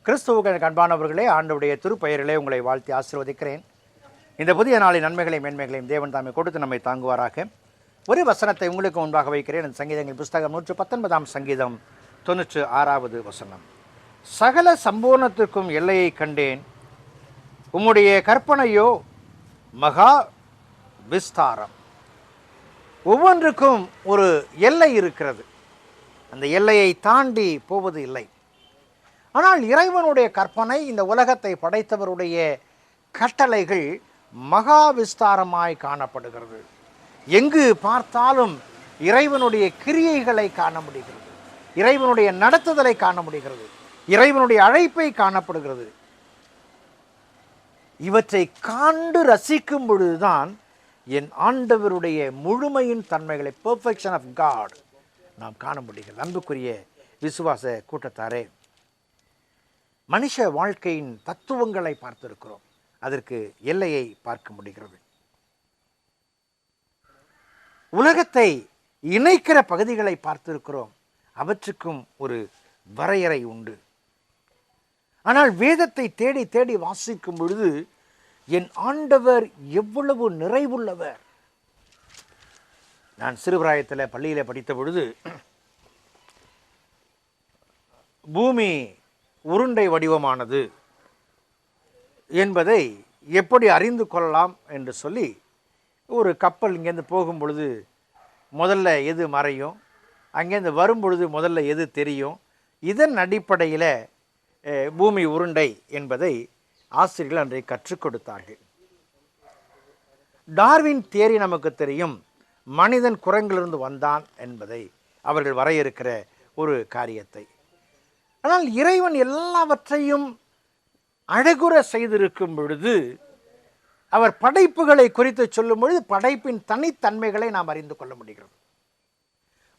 கிறிஸ்துவுக்கு அன்பானவர்களே, ஆண்டவருடைய திருப்பெயரிலே உங்களை வாழ்த்தி ஆசீர்வதிக்கிறேன். இந்த புதிய நாளின் நன்மைகளையும் மேன்மைகளையும் தேவன் தாமே கொடுத்து நம்மை தாங்குவாராக. ஒரு வசனத்தை உங்களுக்கு முன்பாக வைக்கிறேன். இந்த சங்கீதங்களின் புஸ்தகம் 119 சங்கீதம் 96வது வசனம். சகல சம்பூர்ணத்திற்கும் எல்லையை கண்டேன், உம்முடைய கற்பனையோ மகா விஸ்தாரம். ஒவ்வொன்றுக்கும் ஒரு எல்லை இருக்கிறது, அந்த எல்லையை தாண்டி போவது இல்லை. ஆனால் இறைவனுடைய கற்பனை, இந்த உலகத்தை படைத்தவருடைய கட்டளைகள் மகா விஸ்தாரமாய் காணப்படுகிறது. எங்கு பார்த்தாலும் இறைவனுடைய கிரியைகளை காண முடிகிறது, இறைவனுடைய நடத்துதலை காண முடிகிறது, இறைவனுடைய அழைப்பை காணப்படுகிறது. இவற்றை காண்டு ரசிக்கும் பொழுதுதான் என் ஆண்டவருடைய முழுமையின் தன்மைகளை, பெர்ஃபெக்ஷன் ஆஃப் காட், நாம் காண முடிகிறது. அன்புக்குரிய விசுவாச கூட்டத்தாரே, மனுஷ வாழ்க்கையின் தத்துவங்களை பார்த்திருக்கிறோம், அதற்கு எல்லையை பார்க்க முடிகிறது. உலகத்தை இணைக்கிற பகுதிகளை பார்த்திருக்கிறோம், அவற்றுக்கும் ஒரு வரையறை உண்டு. ஆனால் வேதத்தை தேடி தேடி வாசிக்கும் பொழுது என் ஆண்டவர் எவ்வளவு நிறைவுள்ளவர். நான் சிறுபிராயத்தில் பள்ளியில் படித்த பொழுது பூமி உருண்டை வடிவமானது என்பதை எப்படி அறிந்து கொள்ளலாம் என்று சொல்லி, ஒரு கப்பல் இங்கேருந்து போகும் பொழுது முதல்ல எது மறையும், அங்கேருந்து வரும் பொழுது முதல்ல எது தெரியும், இதன் அடிப்படையில் பூமி உருண்டை என்பதை ஆசிரியர்கள் அன்றைக்கு கற்றுக் கொடுத்தார்கள். டார்வின் தியரி நமக்கு தெரியும், மனிதன் குரங்கிலிருந்து வந்தான் என்பதை அவர்கள் வரையறுக்கிற ஒரு காரியத்தை. ஆனால் இறைவன் எல்லாவற்றையும் அழகுற செய்திருக்கும் பொழுது, அவர் படைப்புகளை குறித்து சொல்லும் பொழுது படைப்பின் தனித்தன்மைகளை நாம் அறிந்து கொள்ள முடிகிறது.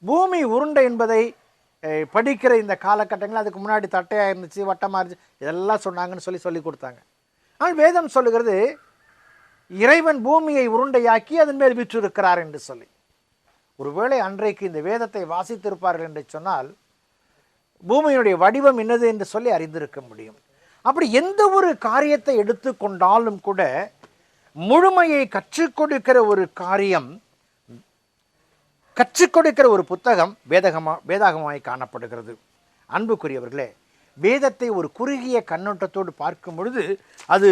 பூமி உருண்டை என்பதை படிக்கிற இந்த காலகட்டங்கள், அதுக்கு முன்னாடி தட்டையாக இருந்துச்சு, வட்டமாக இருந்துச்சு, இதெல்லாம் சொன்னாங்கன்னு சொல்லி கொடுத்தாங்க. ஆனால் வேதம் சொல்லுகிறது, இறைவன் பூமியை உருண்டையாக்கி அதன் மேல் விற்றிருக்கிறார் என்று சொல்லி. ஒருவேளை அன்றைக்கு இந்த வேதத்தை வாசித்திருப்பார்கள் என்று சொன்னால் பூமியினுடைய வடிவம் என்னது என்று சொல்லி அறிந்திருக்க முடியும். அப்படி எந்த ஒரு காரியத்தை எடுத்துக்கொண்டாலும் கூட முழுமையை கற்றுக் கொடுக்கிற ஒரு காரியம், கற்றுக் கொடுக்கிற ஒரு புத்தகம் வேதாகமாய் காணப்படுகிறது. அன்புக்குரியவர்களே, வேதத்தை ஒரு குறுகிய கண்ணோட்டத்தோடு பார்க்கும் பொழுது அது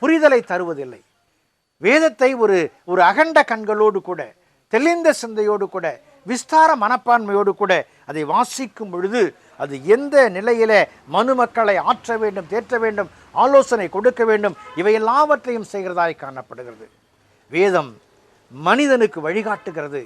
புரிதலை தருவதில்லை. வேதத்தை ஒரு அகண்ட கண்களோடு கூட, தெளிந்த சிந்தையோடு கூட, விஸ்தார மனப்பான்மையோடு கூட அதை வாசிக்கும் பொழுது அது எந்த நிலையில மனு மக்களை ஆற்ற வேண்டும், தேற்ற வேண்டும், ஆலோசனை கொடுக்க வேண்டும், இவை எல்லாவற்றையும் செய்கிறதாய் காணப்படுகிறது. வேதம் மனிதனுக்கு வழிகாட்டுகிறது,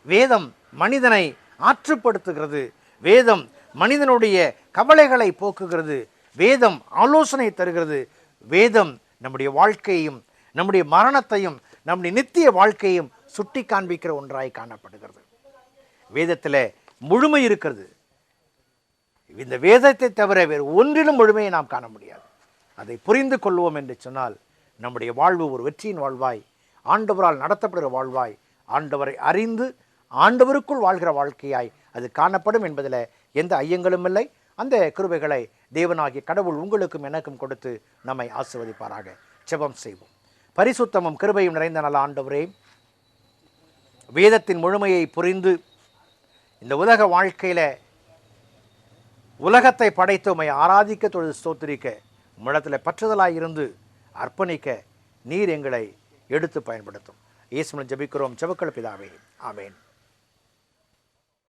வேதம் மனிதனை ஆற்றுப்படுத்துகிறது, வேதம் மனிதனுடைய கவலைகளை போக்குகிறது, வேதம் ஆலோசனை தருகிறது, வேதம் நம்முடைய வாழ்க்கையையும் நம்முடைய மரணத்தையும் நம்முடைய நித்திய வாழ்க்கையும் சுட்டி காண்பிக்கிற ஒன்றாய் காணப்படுகிறது. வேதத்தில் முழுமை இருக்கிறது. இந்த வேதத்தை தவிர வேறு ஒன்றிலும் முழுமையை நாம் காண முடியாது. அதை புரிந்து கொள்வோம் என்று சொன்னால் நம்முடைய வாழ்வு ஒரு வெற்றியின் வாழ்வாய், ஆண்டவரால் நடத்தப்படுகிற வாழ்வாய், ஆண்டவரை அறிந்து ஆண்டவருக்குள் வாழ்கிற வாழ்க்கையாய் அது காணப்படும் என்பதில் எந்த ஐயங்களும் இல்லை. அந்த கிருபைகளை தேவனாகிய கடவுள் உங்களுக்கும் எனக்கும் கொடுத்து நம்மை ஆசீர்வதிப்பாராக. ஜெபம் செய்வோம். பரிசுத்தமும் கிருபையும் நிறைந்த நல்ல ஆண்டவரே, வேதத்தின் முழுமையை புரிந்து இந்த உலக வாழ்க்கையில் உலகத்தை படைத்து உம்மை ஆராதிக்க, தொழுது ஸ்தோத்திரிக்க, உம்மிடத்தில் பற்றுதலாய் இருந்து அர்ப்பணிக்க நீர் எங்களை எடுத்து பயன்படுத்தும். இயேசுவின் ஜெபிக்கிறோம் ஜெபக்கேள் பிதாவே, ஆமென்.